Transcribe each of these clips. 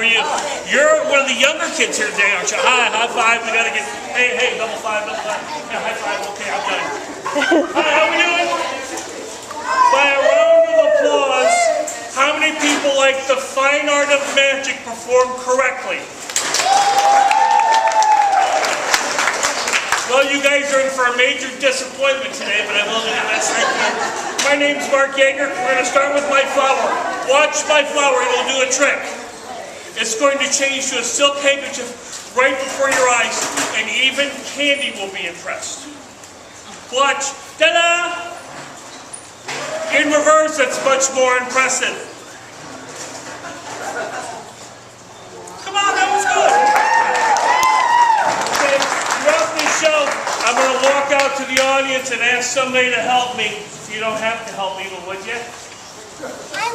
are you? You're one of the younger kids here today, aren't you? Hi, high five. We gotta get. Hey, double five, double five. Yeah, high five. Okay, I'm done. Hi, how we doing? By a round of applause, how many people like the fine art of magic performed correctly? Well, you guys are in for a major disappointment today, but I will do the best I can. My name's Mark Yeager. We're going to start with my flower. Watch my flower. It'll do a trick. It's going to change to a silk handkerchief right before your eyes, and even Candy will be impressed. Watch. Ta-da! In reverse, that's much more impressive. Come on, that was good. Okay, throughout this show, I'm going to walk out to the audience and ask somebody to help me. You don't have to help me, but would you?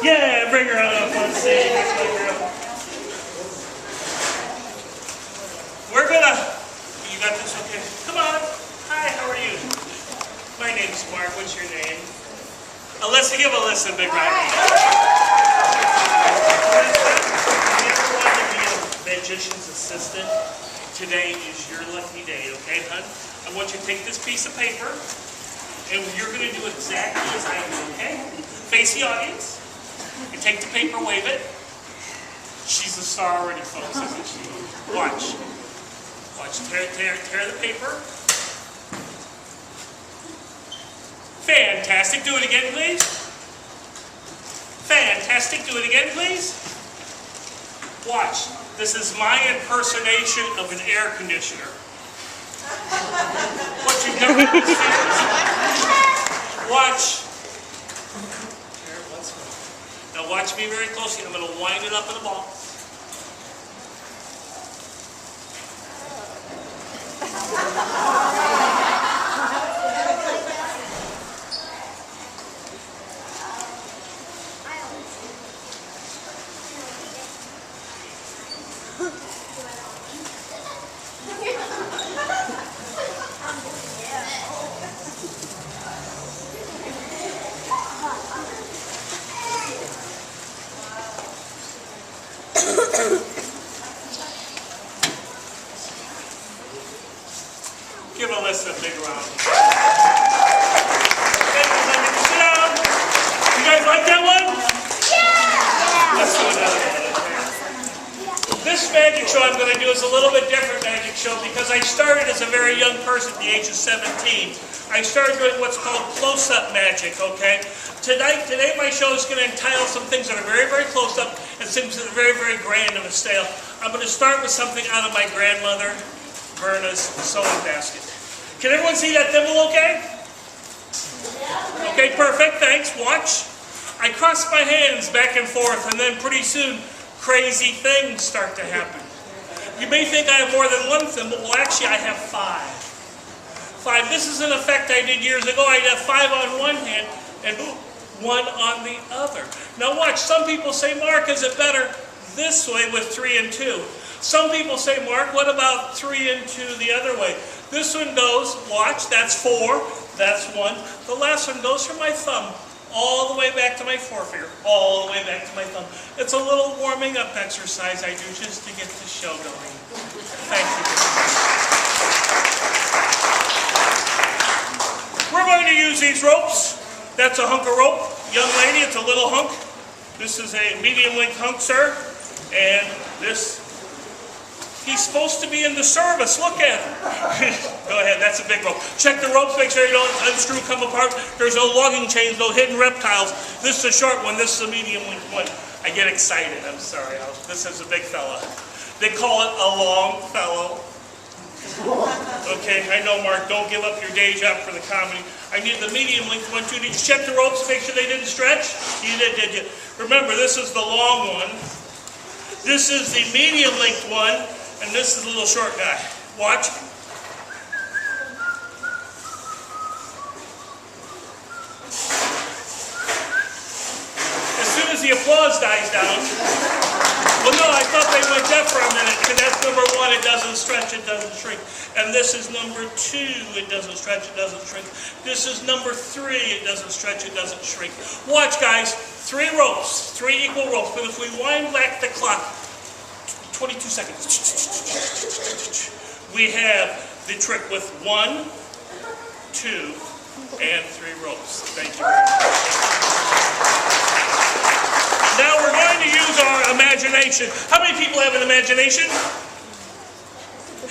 Yeah, bring her on up on stage. We're going to... You got this okay? Come on. Hi, how are you? My name's Mark. What's your name? Alyssa, give Alyssa a big round. You ever wanted to be a magician's assistant? Today is your lucky day, okay, hon? I want you to take this piece of paper, and you're going to do exactly as I do, okay? Face the audience. You take the paper, wave it. She's a star already, folks, isn't she? Watch. Watch. Tear the paper. Fantastic. Do it again, please. Fantastic. Do it again, please. Watch. This is my impersonation of an air conditioner. What you've never experienced. Watch. Here, once more. Now watch me very closely. I'm going to wind it up in a ball. Give Alyssa a big round. Sit down. You guys like that one? Yeah! Let's do another one. This magic show I'm going to do is a little bit different magic show because I started as a very young person at the age of 17. I started doing what's called close-up magic, okay? Today my show is going to entail some things that are very, very close up and things that are very, very grand of a style. I'm going to start with something out of my grandmother Verna's sewing basket. Can everyone see that thimble okay? Okay, perfect, thanks. Watch. I cross my hands back and forth, and then pretty soon, crazy things start to happen. You may think I have more than one thimble. Well, actually, I have five. This is an effect I did years ago. I'd have 5 on one hand and 1 on the other. Now watch, some people say, Mark, is it better this way with 3 and 2? Some people say, Mark, what about 3 and 2 the other way? This one goes, watch, that's 4, that's 1. The last one goes from my thumb all the way back to my forefinger, all the way back to my thumb. It's a little warming up exercise I do just to get the show going. Thank you. We're going to use these ropes. That's a hunk of rope. Young lady, it's a little hunk. This is a medium length hunk, sir. And this, he's supposed to be in the service. Look at him. Go ahead, that's a big rope. Check the ropes, make sure you don't unscrew, come apart. There's no logging chains, no hidden reptiles. This is a short one, this is a medium length one. I get excited, I'm sorry. This is a big fella. They call it a long fellow. Okay, I know, Mark, don't give up your day job for the comedy. I need the medium length one too. Did you check the ropes, make sure they didn't stretch? You did you? Remember, this is the long one. This is the medium length one, and this is the little short guy. Watch. As soon as the applause dies down, well, no, I thought they went deaf for a minute, because that's number 1, it doesn't stretch, it doesn't shrink. And this is number 2, it doesn't stretch, it doesn't shrink. This is number 3, it doesn't stretch, it doesn't shrink. Watch, guys, 3 ropes, 3 equal ropes, but if we wind back the clock 22 seconds. We have the trick with 1, 2, and 3 ropes. Thank you very much. Now we're going to use our imagination. How many people have an imagination?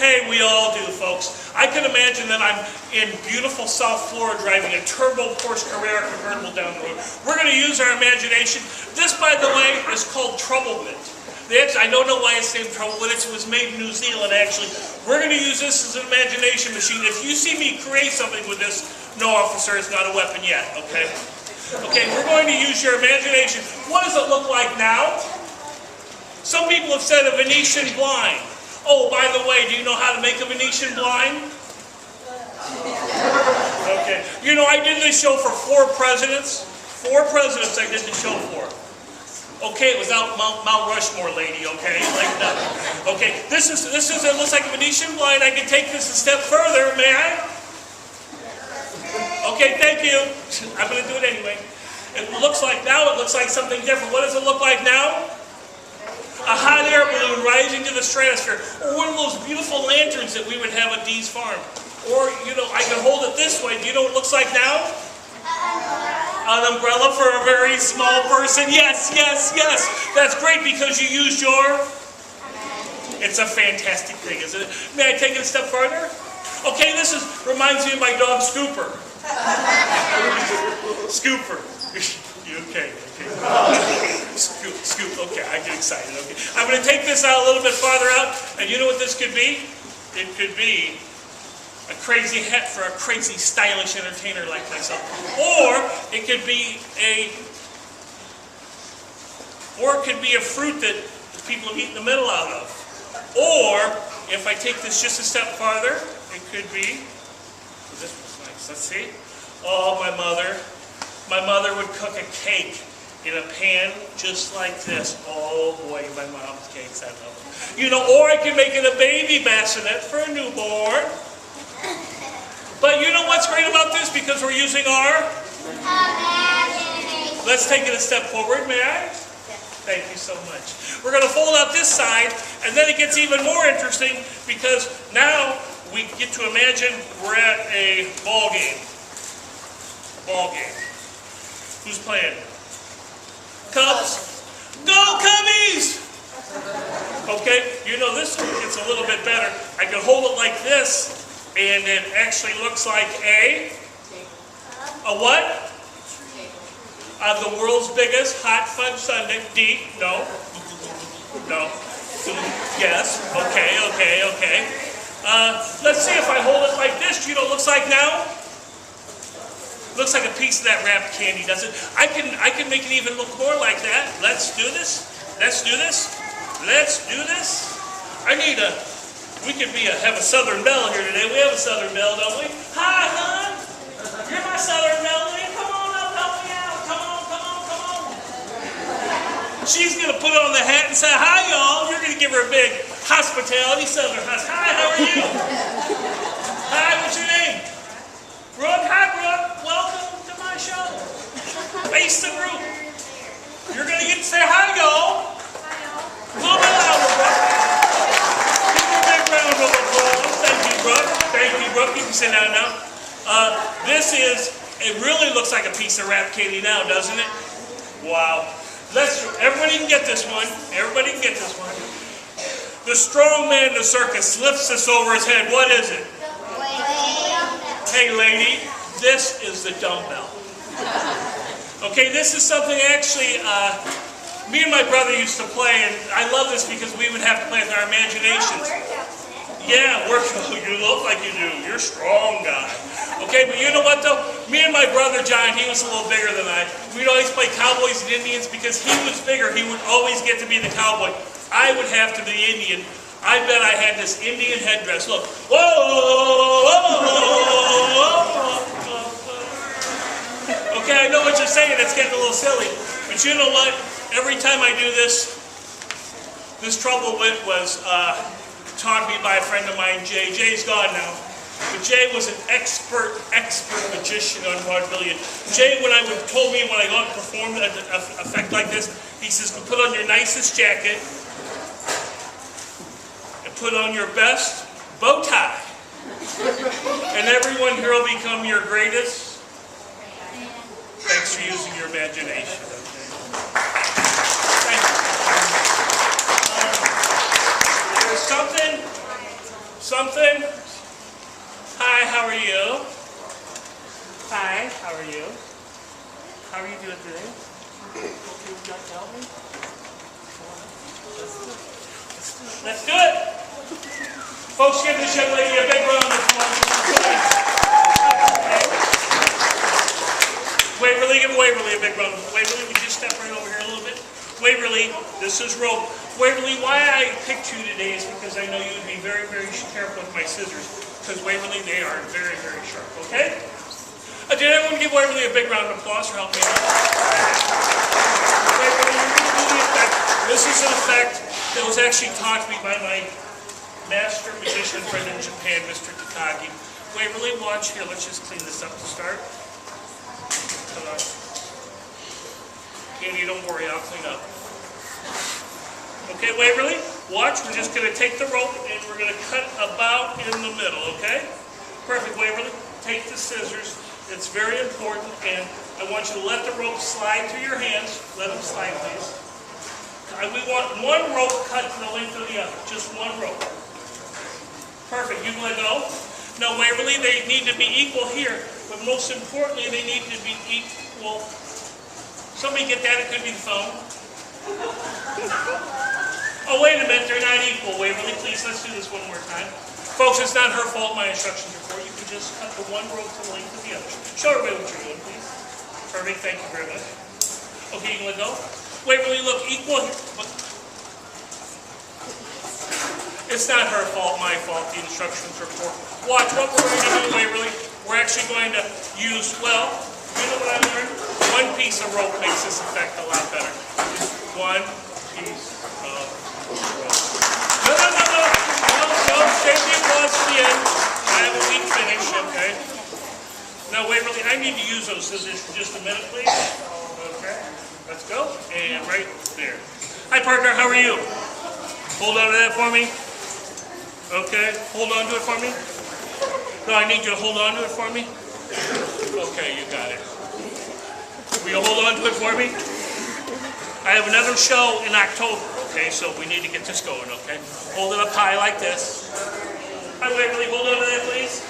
Hey, we all do, folks. I can imagine that I'm in beautiful South Florida driving a turbo Porsche Carrera convertible down the road. We're going to use our imagination. This, by the way, is called trouble bit. I don't know why it's named trouble bit. It was made in New Zealand, actually. We're going to use this as an imagination machine. If you see me create something with this, no, officer, it's not a weapon yet, okay? Okay, we're going to use your imagination. What does it look like now? Some people have said a Venetian blind. Oh, by the way, do you know how to make a Venetian blind? Okay. You know, I did this show for 4 presidents. 4 presidents I did the show for. Okay, it was out Mount Rushmore, lady, okay? Like that. Okay, this is it looks like a Venetian blind. I can take this a step further, may I? Okay, thank you. I'm going to do it anyway. It looks like something different. What does it look like now? A hot air balloon rising to the stratosphere. Or one of those beautiful lanterns that we would have at Dee's farm. Or, you know, I can hold it this way. Do you know what it looks like now? An umbrella for a very small person. Yes, yes, yes. That's great because you used your... It's a fantastic thing, isn't it? May I take it a step further? Okay, this reminds me of my dog Scooper. Scooper. Okay. Scoop. Okay, I get excited. Okay, I'm going to take this out a little bit farther out, and you know what this could be? It could be a crazy hat for a crazy stylish entertainer like myself, or it could be a fruit that people have eaten the middle out of, or if I take this just a step farther, it could be. This was nice. Let's see. Oh, my mother would cook a cake in a pan just like this. Oh boy, my mom's cakes, I love them. You know, or I could make it a baby bassinet for a newborn. But you know what's great about this? Because we're using our imagination. Let's take it a step forward, may I? Thank you so much. We're going to fold out this side, and then it gets even more interesting because now we get to imagine we're at a ball game. Who's playing? Cubs? Go Cubbies! Okay, you know this gets a little bit better. I can hold it like this, and it actually looks like a what? The world's biggest hot fudge sundae. D? No. Yes. Okay. Let's see if I hold it like this. Do you know what it looks like now? Looks like a piece of that wrapped candy, doesn't it? I can make it even look more like that. Let's do this. We could have a Southern Belle here today. We have a Southern Belle, don't we? Hi, hon. You're my Southern Belle. Come on up, help me out. Come on. She's going to put on the hat and say, hi, y'all. You're going to give her a big hospitality Southern hospitality. Hi, how are you? Hi, what's your name? Brooke. Hi, Brooke. Welcome to my show. Face the group. You're going to get to say hi, y'all. A little bit louder, Brooke. Give her a big round of applause. Thank you, Brooke. You can sit down now. It really looks like a piece of wrapped candy now, doesn't it? Wow. Everybody can get this one. The strong man in the circus lifts this over his head. What is it? Hey, lady, this is the dumbbell. Okay, this is something actually me and my brother used to play, and I love this because we would have to play with our imaginations. Yeah, you look like you do. You're a strong guy. Okay, but you know what though? Me and my brother John, he was a little bigger than I. We'd always play cowboys and Indians because he was bigger. He would always get to be the cowboy. I would have to be the Indian. I bet I had this Indian headdress. Look. Okay, I know what you're saying. It's getting a little silly. But you know what? Every time I do this trouble wit was taught me by a friend of mine, Jay. Jay's gone now. But Jay was an expert magician on vaudevillian. Jay, when I told me when I got to perform an effect like this, he says, put on your nicest jacket, put on your best bow tie. And everyone here will become your greatest. Thanks for using your imagination. Thank you. There's something. Hi, how are you? Hi, how are you? How are you doing today? Okay, would you like to help me? Let's do it. Folks, give this young lady a big round of applause. Waverly, give Waverly a big round. Waverly, would you step right over here a little bit? Waverly, this is rope. Waverly, why I picked you today is because I know you would be very, very careful with my scissors. Because Waverly, they are very, very sharp, okay? Did everyone give Waverly a big round of applause for helping me out? Waverly, you're going to do the effect. This is an effect that was actually taught to me by my master magician friend in Japan, Mr. Takagi. Waverly, watch here. Let's just clean this up to start. Hold on. Candy, don't worry. I'll clean up. Okay, Waverly, watch. We're just going to take the rope and we're going to cut about in the middle, okay? Perfect, Waverly. Take the scissors. It's very important, and I want you to let the rope slide through your hands. Let them slide, please. We want one rope cut to the length of the other. Just one rope. Perfect. You can let go. Now, Waverly, they need to be equal here, but most importantly, they need to be equal. Somebody get that? It could be the phone. Oh, wait a minute. They're not equal, Waverly. Please, let's do this one more time. Folks, it's not her fault. My instructions are for you. You can just cut the one rope to the length of the other. Show everybody what you're doing, please. Perfect. Thank you very much. Okay, you can let go. Waverly, look, equal here. It's not her fault, my fault. The instructions are for. Watch what we're going to do, Waverly. We're actually going to use, well, you know what I learned? One piece of rope makes this effect a lot better. Just one piece of rope. No, save the applause to the end. I have a weak finish, okay? Now, Waverly, I need to use those scissors for just a minute, please. Okay, let's go. And right there. Hi, partner, how are you? Hold on to that for me. Okay, hold on to it for me. No, I need you to hold on to it for me. Okay, you got it. Will you hold on to it for me? I have another show in October, okay, so we need to get this going, okay? Hold it up high like this. Hi, Waverly, hold on to that, please.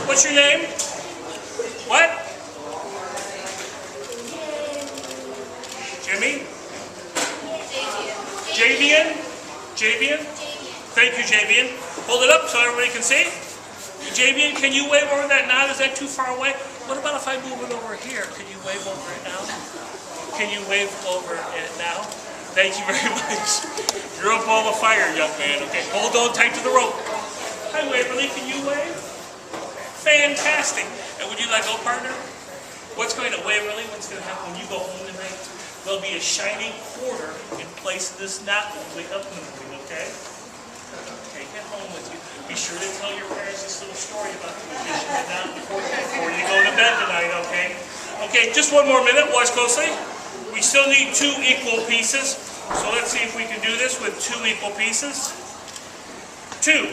What's your name? What? Jimmy? Javian? Javian? Thank you, Javian. Hold it up so everybody can see. Javian, can you wave over that knot? Is that too far away? What about if I move it over here? Can you wave over it now? Can you wave over it now? Thank you very much. You're up all the fire, young man. Okay, hold on tight to the rope. Hi, Waverly. Can you wave? Fantastic. And would you like to go, partner? What's going to, Waverly, what's going to happen when you go home tonight? There'll be a shiny quarter in place of this knot when we wake up in the morning, okay? Take it home with you. Be sure to tell your parents this little story about the magician and knot before you go to bed tonight, okay? Okay, just one more minute. Watch closely. We still need 2 equal pieces. So let's see if we can do this with 2 equal pieces. 2.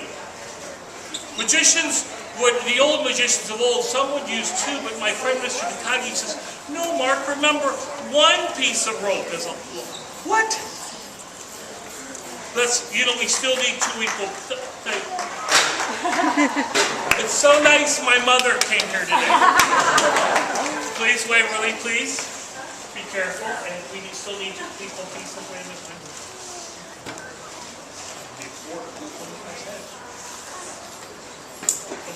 Magicians would, the old magicians of old, some would use 2, but my friend Mr. Takagi says, no, Mark, remember, 1 piece of rope is a... What? We still need 2 equal... It's so nice my mother came here today. Please, Waverly, please. Be careful, and we still need 2 equal pieces. Wait a minute.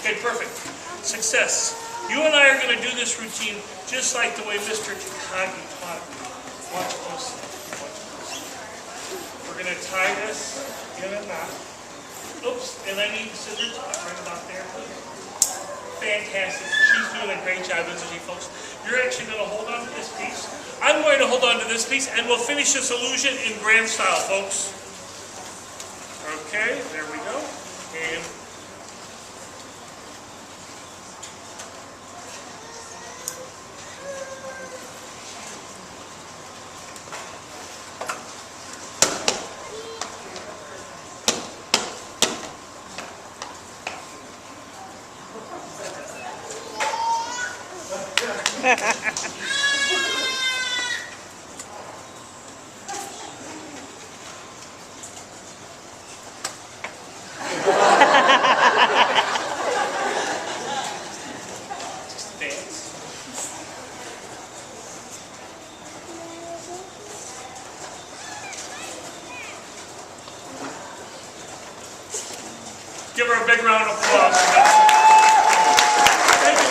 Okay, perfect. Success. You and I are going to do this routine just like the way Mr. Takagi taught me. Watch closely. We're going to tie this in a knot. Oops, and I need the scissors right about there. Fantastic. She's doing a great job, isn't she, folks? You're actually going to hold on to this piece. I'm going to hold on to this piece, and we'll finish this illusion in grand style, folks. Okay, there we go. And Give her a big round of applause. Thank you.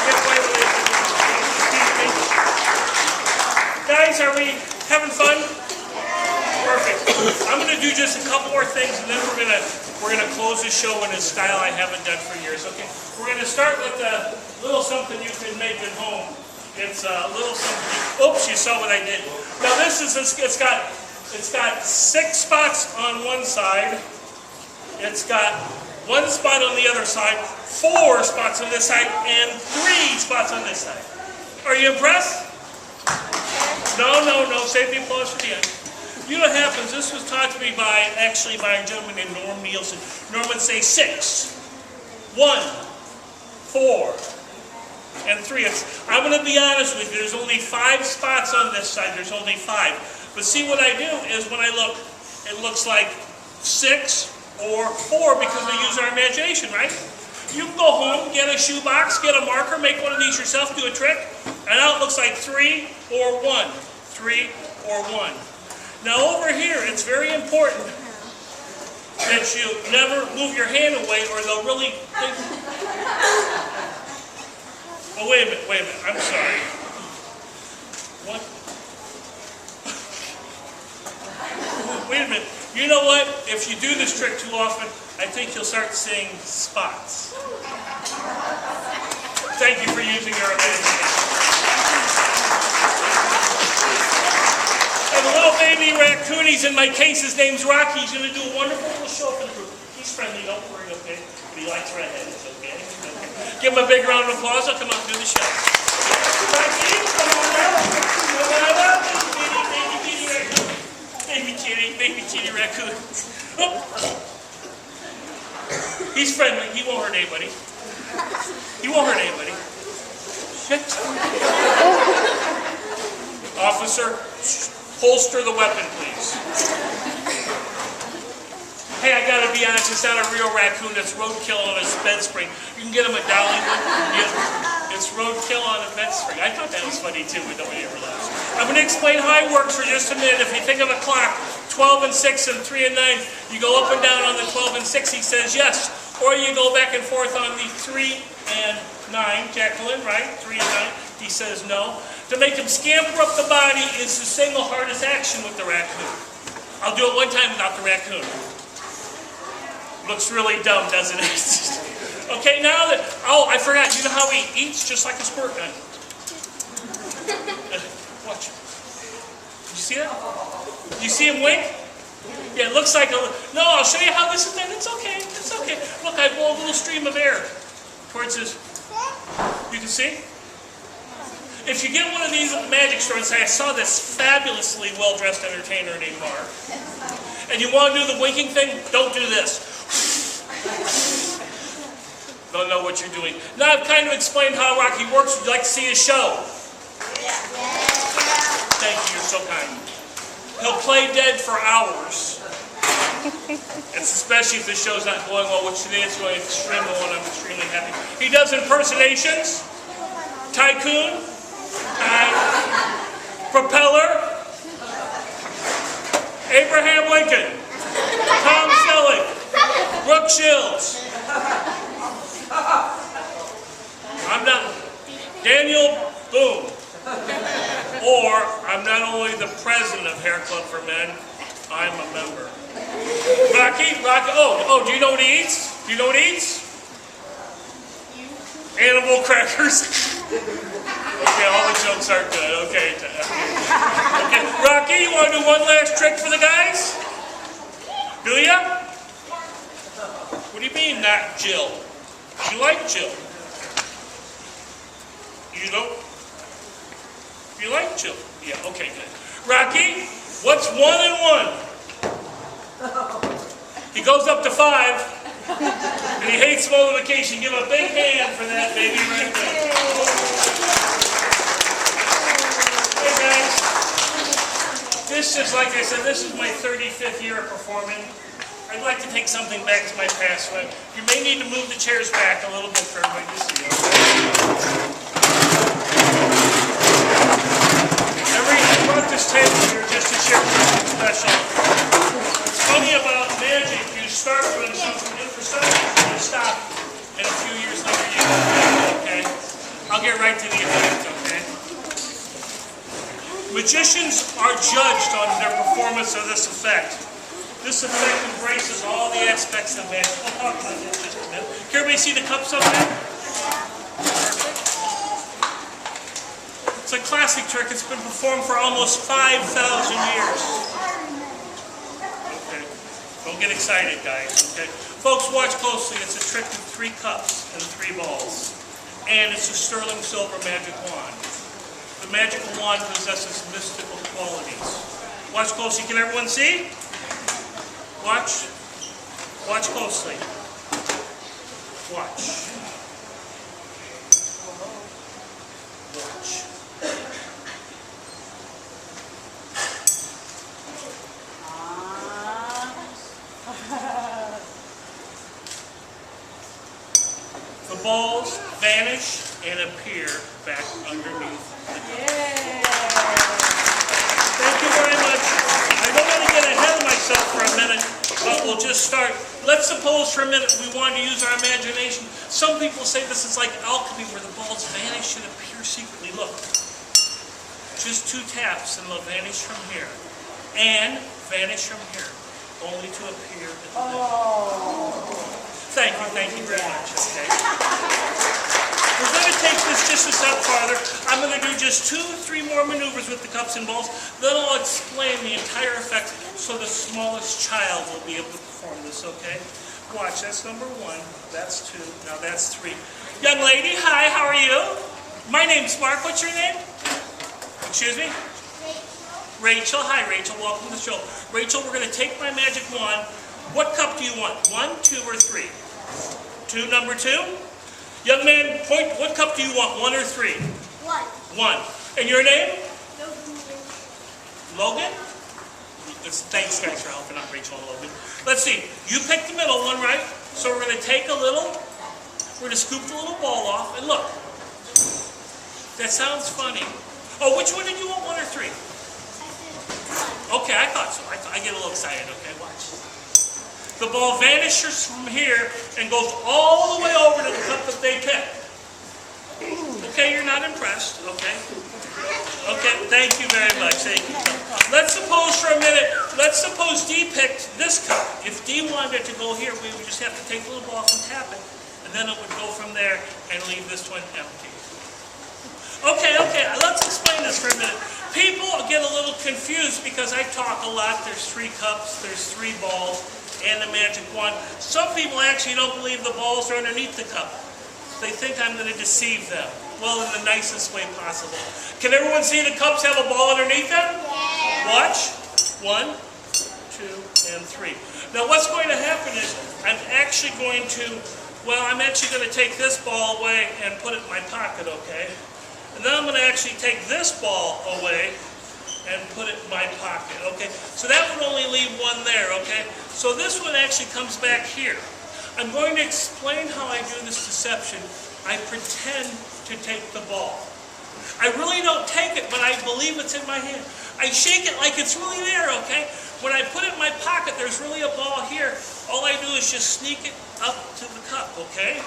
Guys, are we having fun? Perfect. I'm going to do just a couple more things, and then we're gonna close the show in a style I haven't done for years. Okay. We're going to start with a little something you can make at home. It's a little something. Oops, you saw what I did. Now this is it's got 6 spots on one side. It's got 1 spot on the other side, 4 spots on this side, and 3 spots on this side. Are you impressed? No. Save the applause for the end. You know what happens? This was taught to me by a gentleman named Norm Nielsen. Norm would say 6, 1, 4, and 3. I'm going to be honest with you. There's only 5 spots on this side. There's only 5. But see, what I do is when I look, it looks like 6 or 4 because we use our imagination, right? You can go home, get a shoebox, get a marker, make one of these yourself, do a trick, and now it looks like 3 or 1. 3 or 1. Now over here, it's very important that you never move your hand away or they'll really think... Oh, wait a minute, I'm sorry. What? Wait a minute. You know what? If you do this trick too often, I think you'll start seeing spots. Thank you for using your imagination. And the little baby raccoon, he's in my case, his name's Rocky. He's going to do a wonderful little show for the group. He's friendly, don't worry, okay? But he likes redheads, okay? Give him a big round of applause. I'll come up and do the show. Rocky, come on up. Come on up. Baby kitty raccoon. Oh. He's friendly. He won't hurt anybody. Shit. Officer, holster the weapon, please. Hey, I gotta be honest, it's not a real raccoon. It's roadkill on a bed spring. You can get them at Dollywood. Yeah, it's roadkill on a bed spring. I thought that was funny too, but nobody ever laughs. I'm gonna explain how it works for just a minute. If you think of a clock, 12 and 6 and 3 and 9, you go up and down on the 12 and 6, he says yes. Or you go back and forth on the 3 and 9, Jacqueline, right? 3 and 9, he says no. To make him scamper up the body is the single hardest action with the raccoon. I'll do it one time without the raccoon. Looks really dumb, doesn't it? Okay, now that, oh, I forgot, you know how he eats? Just like a squirt gun. Watch. Did you see that? You see him wink? Yeah, it looks like a, no, I'll show you how this is done. It's okay. Look, I blow a little stream of air towards his, you can see? If you get one of these at the magic store and say, I saw this fabulously well-dressed entertainer named Mark, and you want to do the winking thing, don't do this. Don't know what you're doing. Now I've kind of explained how Rocky works. Would you like to see his show? Thank you, you're so kind. He'll play dead for hours. It's especially if the show's not going well, which today is going extremely well, and I'm extremely happy. He does impersonations, tycoon, propeller, Abraham Lincoln, Tom Selleck, Brooke Shields. I'm not Daniel Boone. Or I'm not only the president of Hair Club for Men, I'm a member. Rocky, oh, do you know what he eats? Animal crackers. Okay, all the jokes are good. Okay. Okay, Rocky, you want to do one last trick for the guys? Do ya? What do you mean, not Jill? You like Jill? You don't? You like Jill? Yeah, okay, good. Rocky, what's 1 and 1? He goes up to 5, and he hates multiplication. Give him a big hand for that baby right there. This is, like I said, this is my 35th year of performing. I'd like to take something back to my past. You may need to move the chairs back a little bit for everybody to see. I brought this table here just to share something special. What's funny about magic, you start doing something new for some reason, you stop, and a few years later you go back, okay? I'll get right to the event, okay? Magicians are judged on their performance of this effect. This effect embraces all the aspects of magic. We'll talk about that in just a minute. Can everybody see the cups up there? Perfect. It's a classic trick. It's been performed for almost 5,000 years. Okay. Don't get excited, guys. Okay. Folks, watch closely. It's a trick with 3 cups and 3 balls. And it's a sterling silver magic wand. The magical wand possesses mystical qualities. Watch closely. Can everyone see? Watch. Watch closely. Watch. Watch. The balls vanish and appear back underneath. Thank you very much. I don't want to get ahead of myself for a minute, but we'll just start. Let's suppose for a minute we want to use our imagination. Some people say this is like alchemy where the balls vanish and appear secretly. Look, just 2 taps and they'll vanish from here and vanish from here, only to appear at the middle. Thank you very much. Okay. We're going to take this just a step farther. I'm going to do just 2 or 3 more maneuvers with the cups and balls. Then I'll explain the entire effect so the smallest child will be able to perform this, okay? Watch, that's number 1, that's 2, now that's 3. Young lady, hi, how are you? My name's Mark, what's your name? Excuse me? Rachel. Hi Rachel, welcome to the show. Rachel, we're going to take my magic wand. What cup do you want? 1, 2, or 3? 2, number 2? Young man, point, what cup do you want? 1 or 3? 1. And your name? Logan? Thanks guys for helping out Rachel and Logan. Let's see, you picked the middle one, right? So we're going to take a little, we're going to scoop the little ball off, and look. That sounds funny. Oh, which one did you want, 1 or 3? Okay, I thought so. I get a little excited, okay, watch. The ball vanishes from here and goes all the way over to the cup that they picked. Okay, you're not impressed, okay? Okay, thank you very much, thank you. Let's suppose for a minute, let's suppose D picked this cup. If D wanted to go here, we would just have to take the little ball and tap it, and then it would go from there and leave this one empty. Okay, let's explain this for a minute. People get a little confused because I talk a lot. There's 3 cups, there's 3 balls, and the magic wand. Some people actually don't believe the balls are underneath the cup. They think I'm going to deceive them. Well, in the nicest way possible. Can everyone see the cups have a ball underneath them? Yeah. Watch. 1, 2, and 3. Now what's going to happen is I'm actually going to take this ball away and put it in my pocket, okay? And then I'm going to actually take this ball away and put it in my pocket, okay? So that would only leave 1 there, okay? So this one actually comes back here. I'm going to explain how I do this deception. I pretend to take the ball. I really don't take it, but I believe it's in my hand. I shake it like it's really there, okay? When I put it in my pocket, there's really a ball here. All I do is just sneak it up to the cup, okay?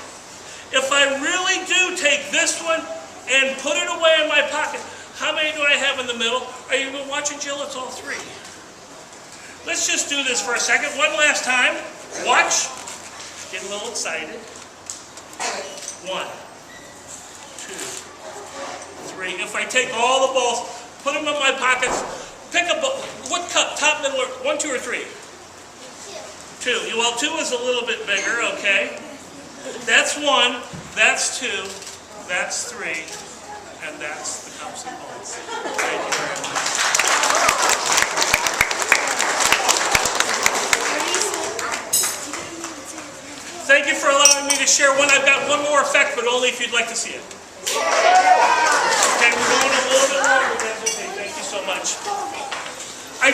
If I really do take this one and put it away in my pocket, how many do I have in the middle? Are you watching, Jill? It's all 3. Let's just do this for a second. One last time. Watch. Get a little excited. 1, 2, 3. If I take all the balls, put them in my pockets, pick a ball. What cup? Top, middle, or 1, 2, or 3? 2. Well, 2 is a little bit bigger, okay? That's 1. That's 2. That's 3. And that's the cups and balls. Thank you very much. Thank you for allowing me to share one. I've got one more effect, but only if you'd like to see it. Okay, we're going a little bit longer. That's okay. Thank you so much. I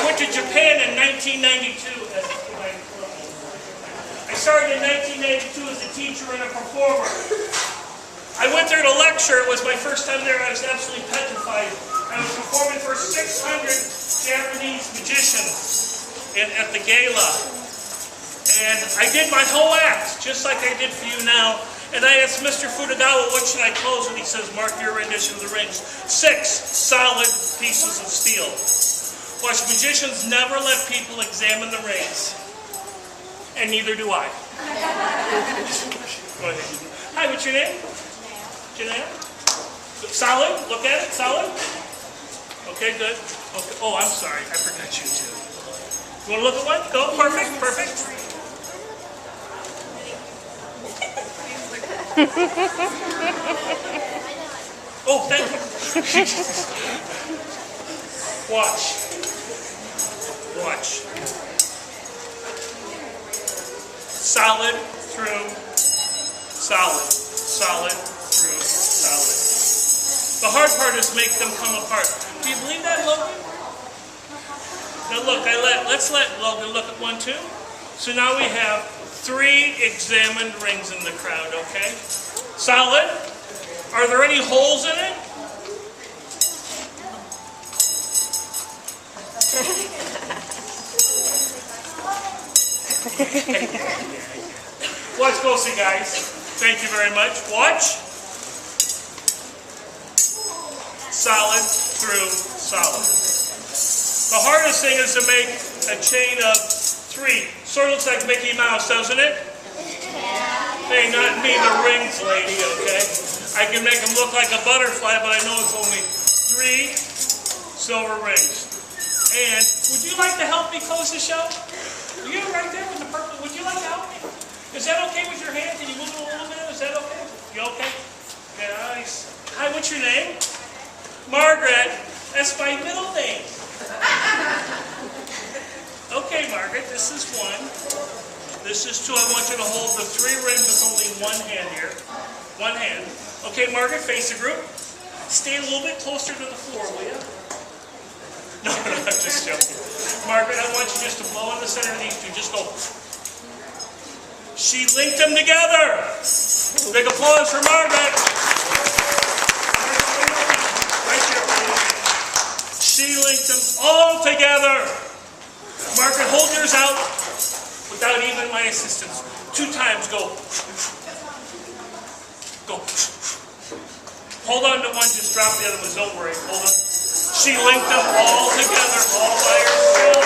went to Japan in 1992. I started in 1992 as a teacher and a performer. I went there to lecture. It was my first time there. I was absolutely petrified. I was performing for 600 Japanese magicians at the gala. And I did my whole act, just like I did for you now. And I asked Mr. Futagawa, what should I close? And he says, mark your rendition of the rings. 6 solid pieces of steel. Watch, magicians never let people examine the rings. And neither do I. Go ahead. Hi, what's your name? Janelle? Solid? Look at it, solid? Okay, good. Okay. Oh, I'm sorry, I forgot you too. You want to look at one? Go, perfect, perfect. Oh, thank you. Watch. Watch. Solid through solid. Solid through solid. The hard part is make them come apart. Do you believe that, Logan? Now look, let's let Logan look at one too. So now we have 3 examined rings in the crowd, okay? Solid. Are there any holes in it? Watch closely, guys. Thank you very much. Watch. Solid through solid. The hardest thing is to make a chain of 3. Sort of looks like Mickey Mouse, doesn't it? Hey, not me, the rings lady, okay? I can make them look like a butterfly, but I know it's only 3 silver rings. And would you like to help me close the show? You right there with the purple. Would you like to help me? Is that okay with your hand? Can you move it a little bit? Is that okay? You okay? Yeah, nice. Hi, what's your name? Margaret. That's my middle name. Okay, Margaret, this is 1. This is 2. I want you to hold the 3 rings with only 1 hand here. 1 hand. Okay, Margaret, face the group. Stay a little bit closer to the floor, will you? No, I'm just joking. Margaret, I want you just to blow in the center of these 2. Just go. She linked them together. Big applause for Margaret. Right here, please. She linked them all together. Margaret, hold yours out without even my assistance. 2 times, go. Go. Hold on to one, just drop the other ones. Don't worry. Hold on. She linked them all together, all by herself.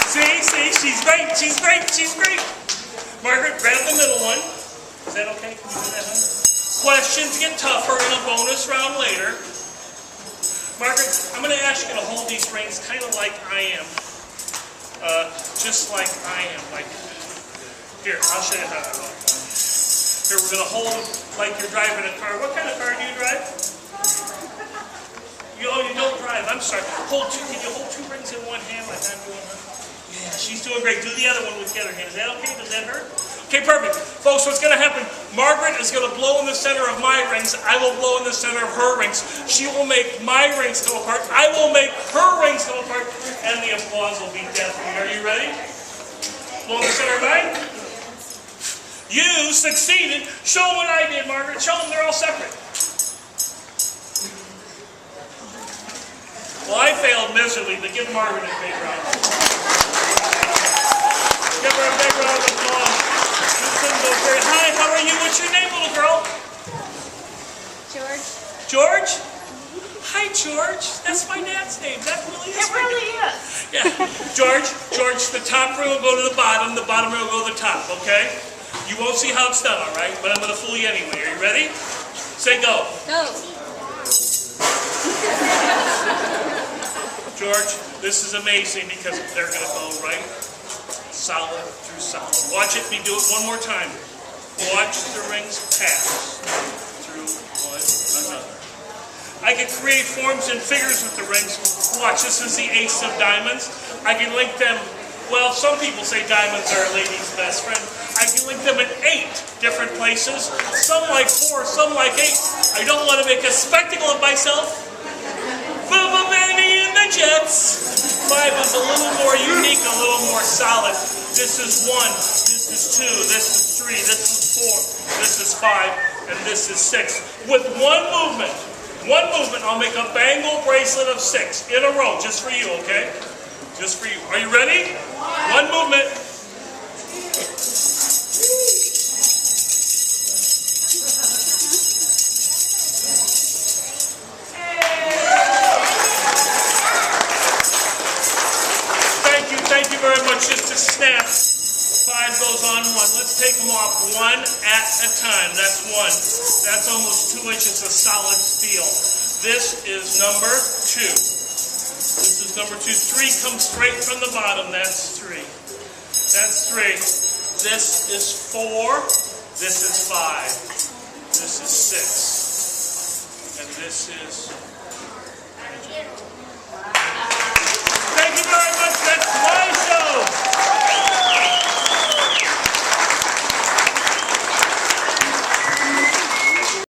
See, she's great, she's great, she's great. Margaret, grab the middle one. Is that okay? Can you do that, honey? Questions get tougher in a bonus round later. Margaret, I'm going to ask you to hold these rings kind of like I am. Just like I am. Like, here, I'll show you how to hold one. Here, we're going to hold like you're driving a car. What kind of car do you drive? You don't drive. I'm sorry. Hold 2. Can you hold 2 rings in 1 hand like I'm doing? Yeah, she's doing great. Do the other one with the other hand. Is that okay? Does that hurt? Okay, perfect. Folks, what's going to happen? Margaret is going to blow in the center of my rings. I will blow in the center of her rings. She will make my rings come apart. I will make her rings come apart. And the applause will be deafening. Are you ready? Blow in the center of mine. You succeeded. Show them what I did, Margaret. Show them they're all separate. Well, I failed miserably, but give Margaret a big round. Give her a big round of applause. Hi, how are you? What's your name, little girl? George. George? Hi, George. That's my dad's name. That really is. It really is. Yeah. George, the top ring will go to the bottom bottom ring will go to the top, okay? You won't see how it's done, all right? But I'm going to fool you anyway. Are you ready? Say go. Go. George, this is amazing because they're going to go right solid through solid. Watch it. Me do it one more time. Watch the rings pass through one another. I can create forms and figures with the rings. Watch, this is the ace of diamonds. I can link them, well, some people say diamonds are a lady's best friend. I can link them in 8 different places. Some like 4, some like 8. I don't want to make a spectacle of myself. digits. 5 is a little more unique, a little more solid. This is 1, this is 2, this is 3, this is 4, this is 5, and this is 6. With one movement, I'll make a bangle bracelet of 6 in a row, just for you, okay? Just for you. Are you ready? One movement. Thank you very much. Just a snap. 5 goes on 1. Let's take them off one at a time. That's 1. That's almost 2 inches of solid steel. This is number 2. This is number 2. 3 comes straight from the bottom. That's 3. That's 3. This is 4. This is 5. This is 6. And this is